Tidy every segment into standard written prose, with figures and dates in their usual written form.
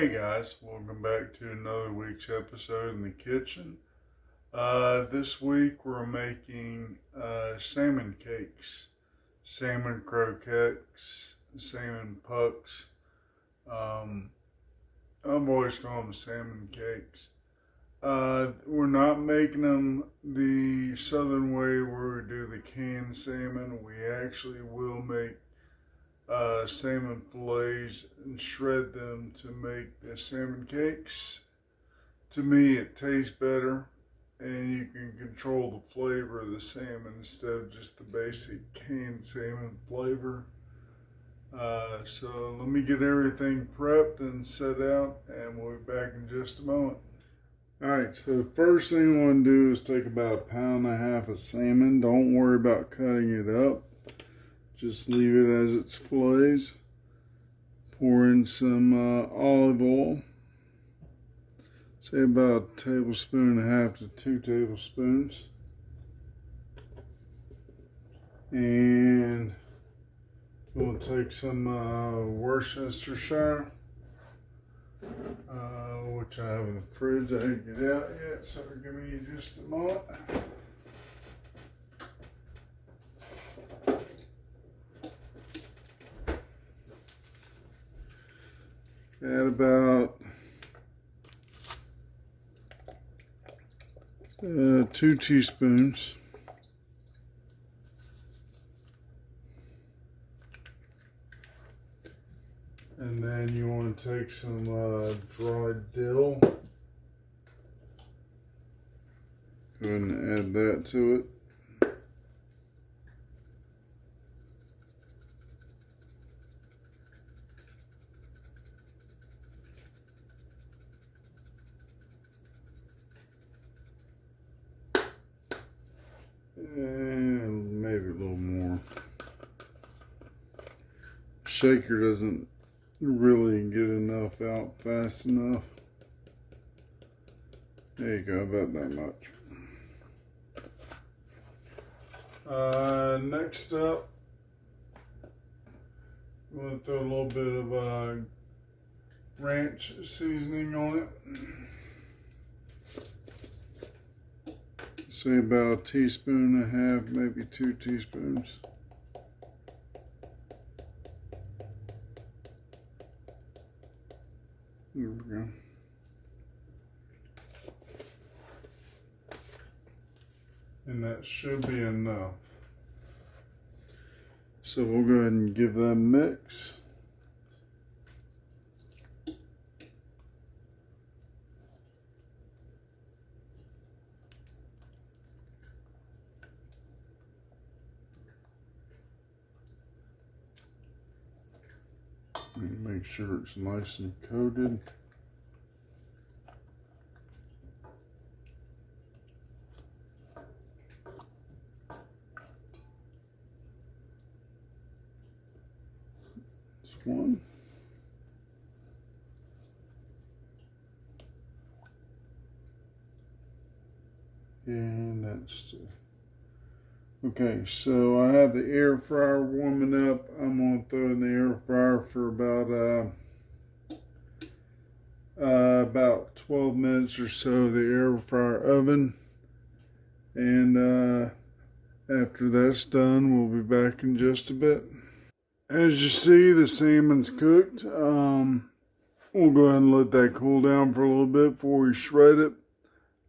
Hey guys, welcome back to another week's episode in the kitchen. This week we're making salmon cakes, salmon croquettes, salmon pucks. I've always called them salmon cakes. We're not making them the southern way where we do the canned salmon. We actually will make salmon fillets and shred them to make the salmon cakes. To me, it tastes better, and you can control the flavor of the salmon instead of just the basic canned salmon flavor. So let me get everything prepped and set out, and we'll be back in just a moment. Alright, so the first thing I want to do is take about 1.5 pounds of salmon. Don't worry about cutting it up. Just leave it as it's fillets. Pour in some olive oil. Say about 1.5 tablespoons to 2 tablespoons. And we'll take some Worcestershire, which I have in the fridge. I didn't get out yet, so give me just a moment. Add about 2 teaspoons. And then you want to take some dried dill. Go ahead and add that to it. And maybe a little more. Shaker doesn't really get enough out fast enough. There you go, about that much. Next up, I'm going to throw a little bit of ranch seasoning on it. Say about 1.5 teaspoons, maybe 2 teaspoons. There we go. And that should be enough. So we'll go ahead and give that a mix. Make sure it's nice and coated. This one. And that's two. Okay, so I have the air fryer warming up. I'm going to throw in the air fryer for about 12 minutes or so, the air fryer oven. And after that's done, we'll be back in just a bit. As you see, the salmon's cooked. We'll go ahead and let that cool down for a little bit before we shred it.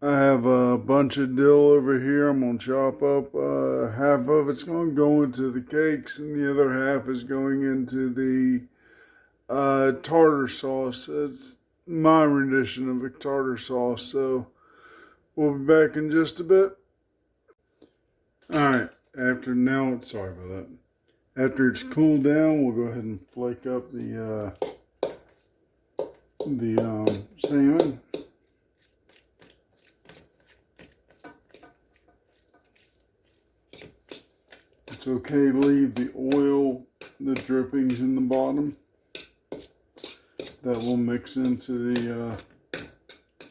I have a bunch of dill over here. I'm going to chop up. Half of it's going to go into the cakes, and the other half is going into the tartar sauce. It's my rendition of a tartar sauce, so we'll be back in just a bit. Alright, after it's cooled down, we'll go ahead and flake up the salmon. It's okay to leave the oil, the drippings in the bottom. That will mix into the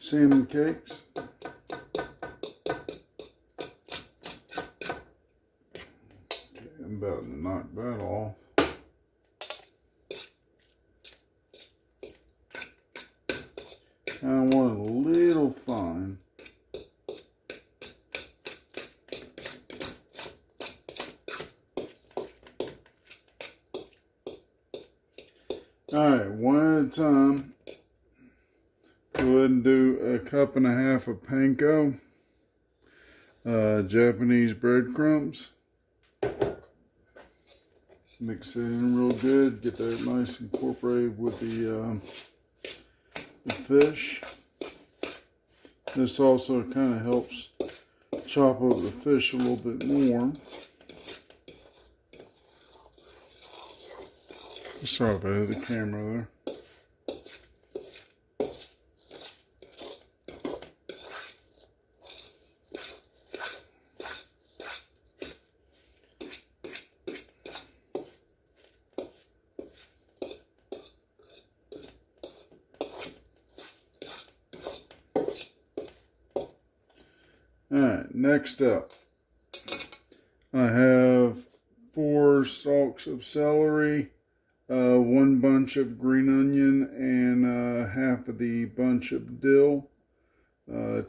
salmon cakes. Okay, I'm about to knock that off. kind of want it a little fine. Alright, one at a time. Go ahead and do a cup and a half of panko, Japanese breadcrumbs. Mix it in real good, get that nice incorporated with the fish. This also kind of helps chop up the fish a little bit more. Sorry about the camera there. Alright, next up, I have 4 stalks of celery, 1 bunch of green onion, and half of the bunch of dill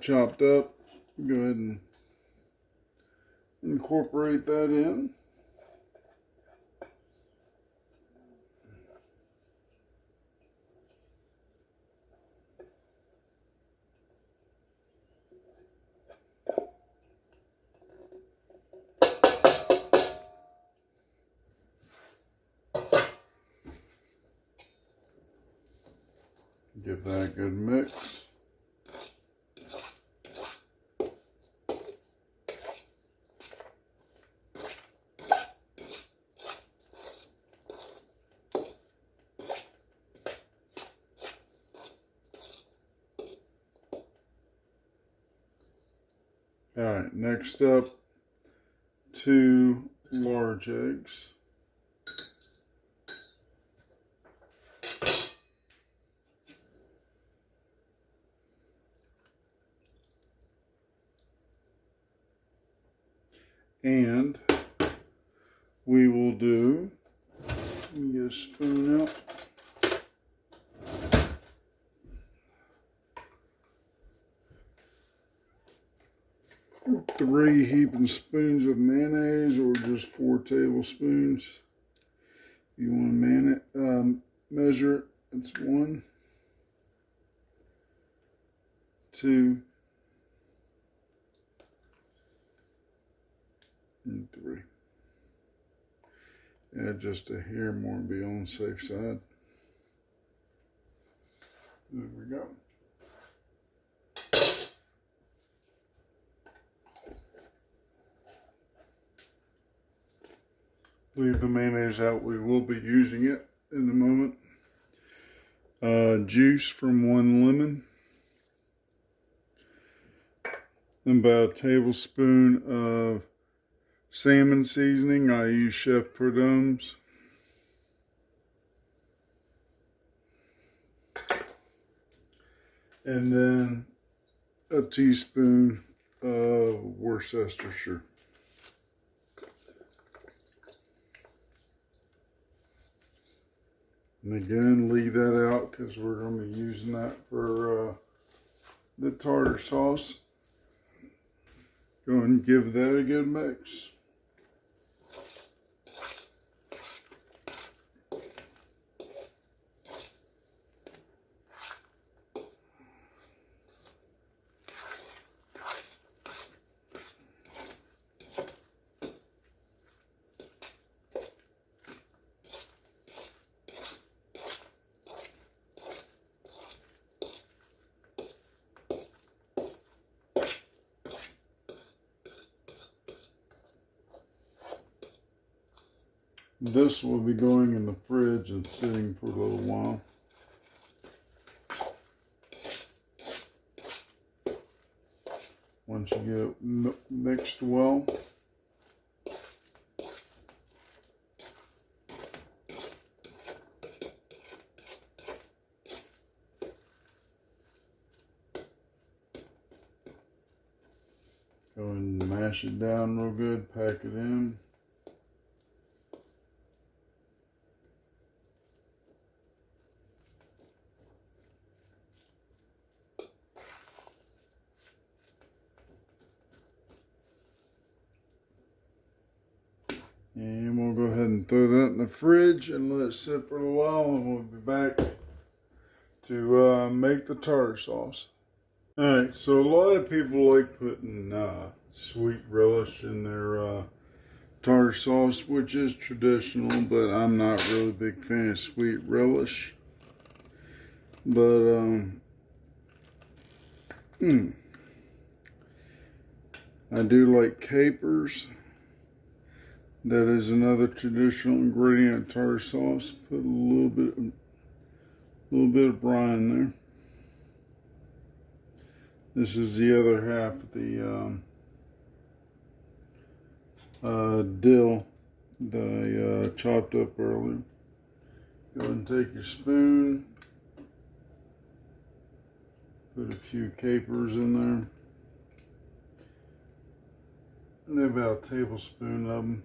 chopped up. Go ahead and incorporate that in. Give that a good mix. All right, next up, 2 large eggs. And we will do, let me get a spoon out. 3 heaping spoons of mayonnaise, or just 4 tablespoons. If you want to measure it, it's 1, 2, and 3. Add just a hair more and be on the safe side. There we go. Leave the mayonnaise out. We will be using it in a moment. Juice from 1 lemon. And about a tablespoon of salmon seasoning. I use Chef Prud'homme's. And then a teaspoon of Worcestershire. And again, leave that out because we're going to be using that for the tartar sauce. Go ahead and give that a good mix. This will be going in the fridge and sitting for a little while. Once you get it mixed well, go ahead and mash it down real good, pack it in. And we'll go ahead and throw that in the fridge and let it sit for a while, and we'll be back to make the tartar sauce. Alright, so a lot of people like putting sweet relish in their tartar sauce, which is traditional, but I'm not really a big fan of sweet relish. But I do like capers. That is another traditional ingredient in tartar sauce. Put a little bit of brine there. This is the other half of the dill that I chopped up earlier. Go ahead and take your spoon. Put a few capers in there. And about a tablespoon of them.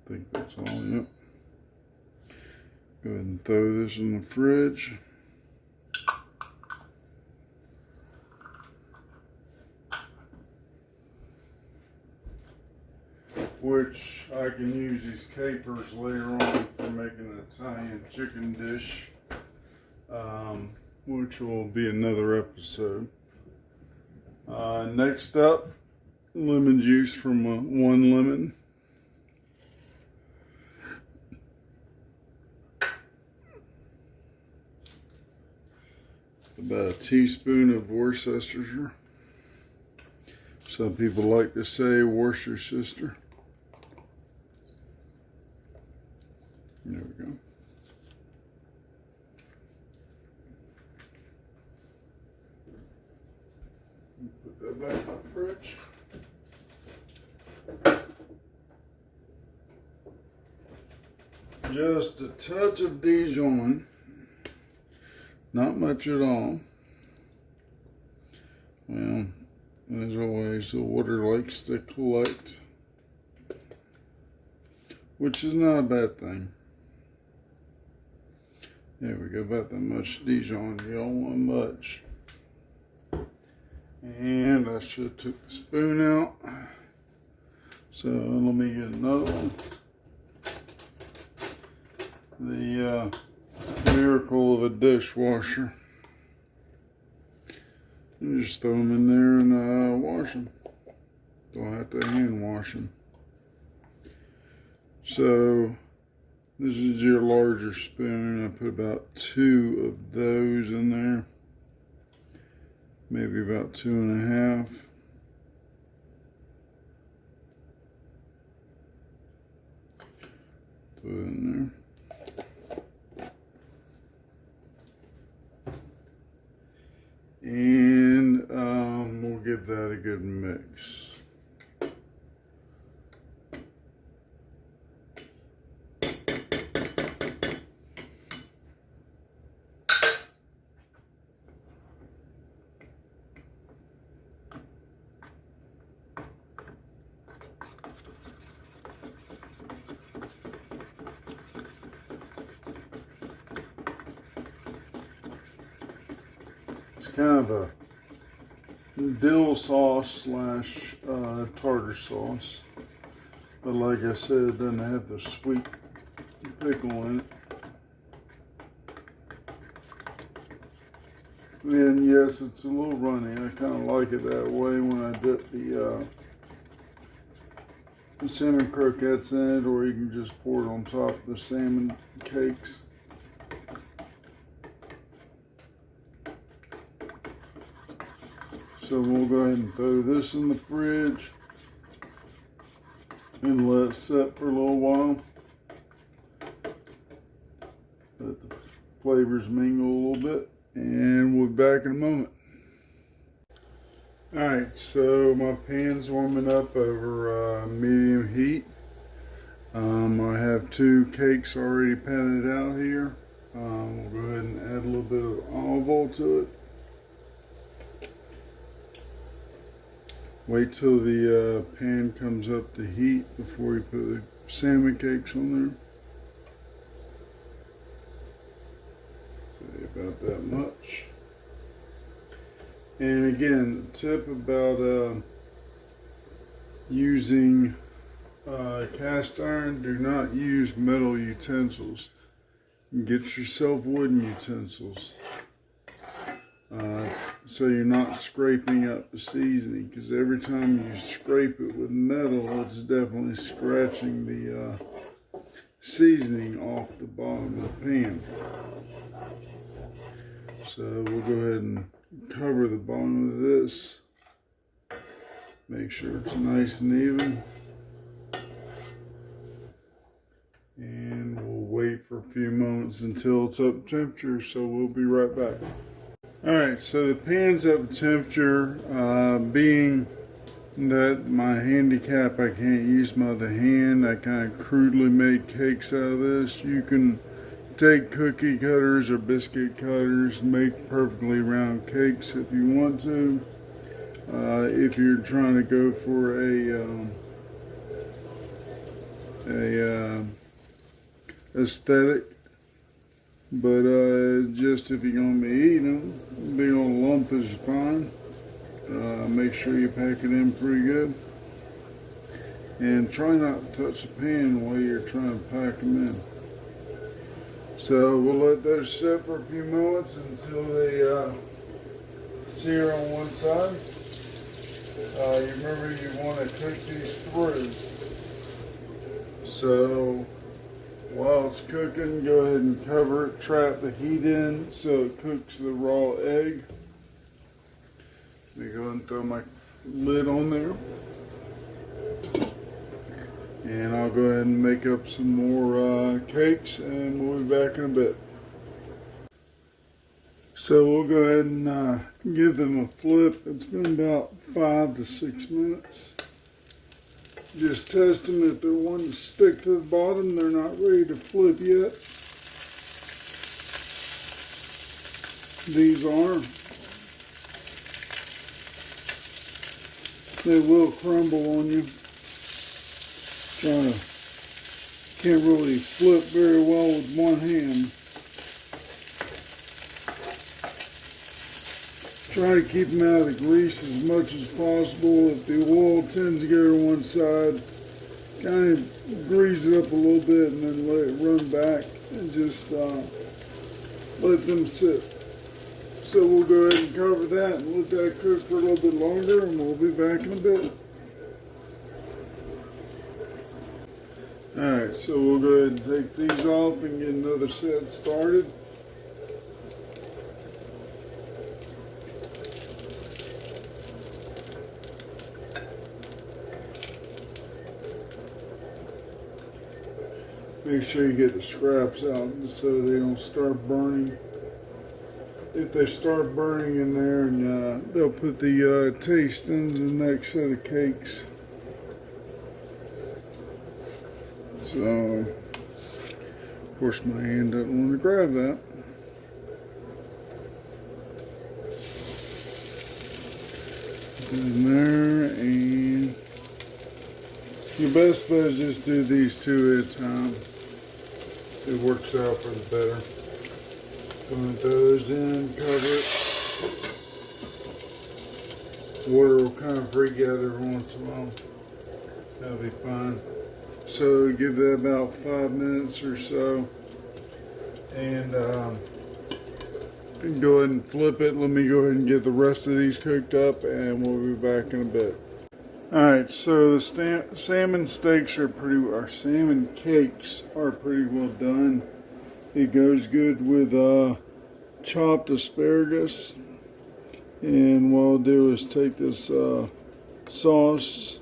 I think that's all, yep. Go ahead and throw this in the fridge. Which I can use these capers later on for making an Italian chicken dish, which will be another episode. Next up, lemon juice from one lemon. About a teaspoon of Worcestershire. Some people like to say Worcestershire. There we go. Put that back in the fridge. Just a touch of Dijon. Not much at all. Well, as always, the water likes to collect, which is not a bad thing. There we go, about that much Dijon. You don't want much. And I should have took the spoon out. So let me get another one. The miracle of a dishwasher. You just throw them in there and wash them. Don't have to hand wash them. So this is your larger spoon. I put about 2 of those in there. Maybe about 2.5. Throw it in there. And we'll give that a good mix. It's kind of a dill sauce slash tartar sauce, but like I said, it doesn't have the sweet pickle in it. And yes, it's a little runny. I kind of like it that way when I dip the salmon croquettes in it, or you can just pour it on top of the salmon cakes. So we'll go ahead and throw this in the fridge and let it set for a little while. Let the flavors mingle a little bit, and we'll be back in a moment. Alright, so my pan's warming up over medium heat. I have 2 cakes already patted out here. We'll go ahead and add a little bit of olive oil to it. Wait till the pan comes up to heat before you put the salmon cakes on there. Say about that much. And again, tip about using cast iron. Do not use metal utensils. Get yourself wooden utensils. So you're not scraping up the seasoning, because every time you scrape it with metal, it's definitely scratching the seasoning off the bottom of the pan. So we'll go ahead and cover the bottom of this. Make sure it's nice and even. And we'll wait for a few moments until it's up temperature, so we'll be right back. Alright, so the pan's up temperature. Being that my handicap, I can't use my other hand, I kind of crudely made cakes out of this. You can take cookie cutters or biscuit cutters, make perfectly round cakes if you want to. If you're trying to go for a aesthetic, but just if you're going to be eating them, big old lump is fine. Make sure you pack it in pretty good, and try not to touch the pan while you're trying to pack them in. So we'll let those sit for a few moments until they sear on one side. You remember you want to cook these through. So while it's cooking, go ahead and cover it, trap the heat in so it cooks the raw egg. Let me go ahead and throw my lid on there. And I'll go ahead and make up some more cakes, and we'll be back in a bit. So we'll go ahead and give them a flip. It's been about 5 to 6 minutes. Just test them. If they're wanting to stick to the bottom, they're not ready to flip yet. These are. They will crumble on you. Can't really flip very well with one hand. Try to keep them out of the grease as much as possible. If the oil tends to go to one side, kind of grease it up a little bit and then let it run back and just let them sit. So we'll go ahead and cover that and let that cook for a little bit longer, and we'll be back in a bit. Alright, so we'll go ahead and take these off and get another set started. Make sure you get the scraps out so they don't start burning. If they start burning in there, and they'll put the taste into the next set of cakes. So, of course, my hand doesn't want to grab that. Put it in there, and your best bet is just do these 2 at a time. It works out for the better. Put those in, cover it. Water will kind of freak out every once in a while. That'll be fine. So give that about 5 minutes or so, and go ahead and flip it. Let me go ahead and get the rest of these cooked up, and we'll be back in a bit. Alright, so the salmon steaks are our salmon cakes are pretty well done. It goes good with chopped asparagus. And what I'll do is take this sauce.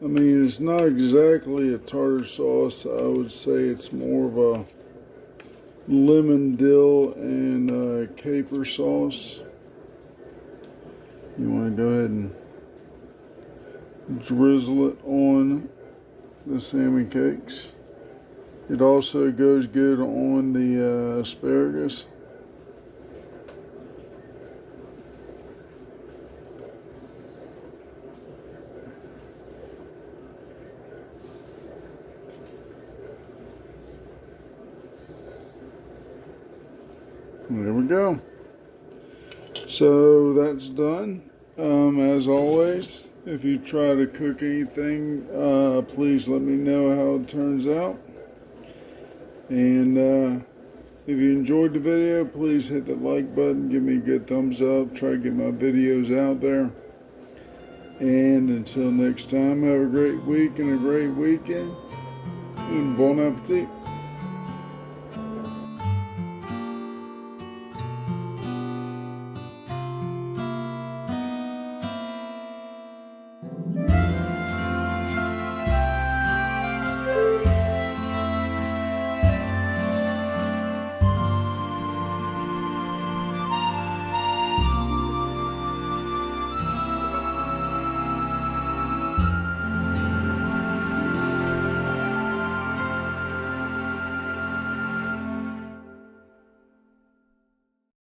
I mean, it's not exactly a tartar sauce. I would say it's more of a lemon, dill, and caper sauce. You want to go ahead and drizzle it on the salmon cakes. It also goes good on the asparagus. There we go. So that's done. As always, If you try to cook anything, please let me know how it turns out. And if you enjoyed the video, please hit the like button, give me a good thumbs up, try to get my videos out there. And until next time, have a great week and a great weekend. And bon appetit.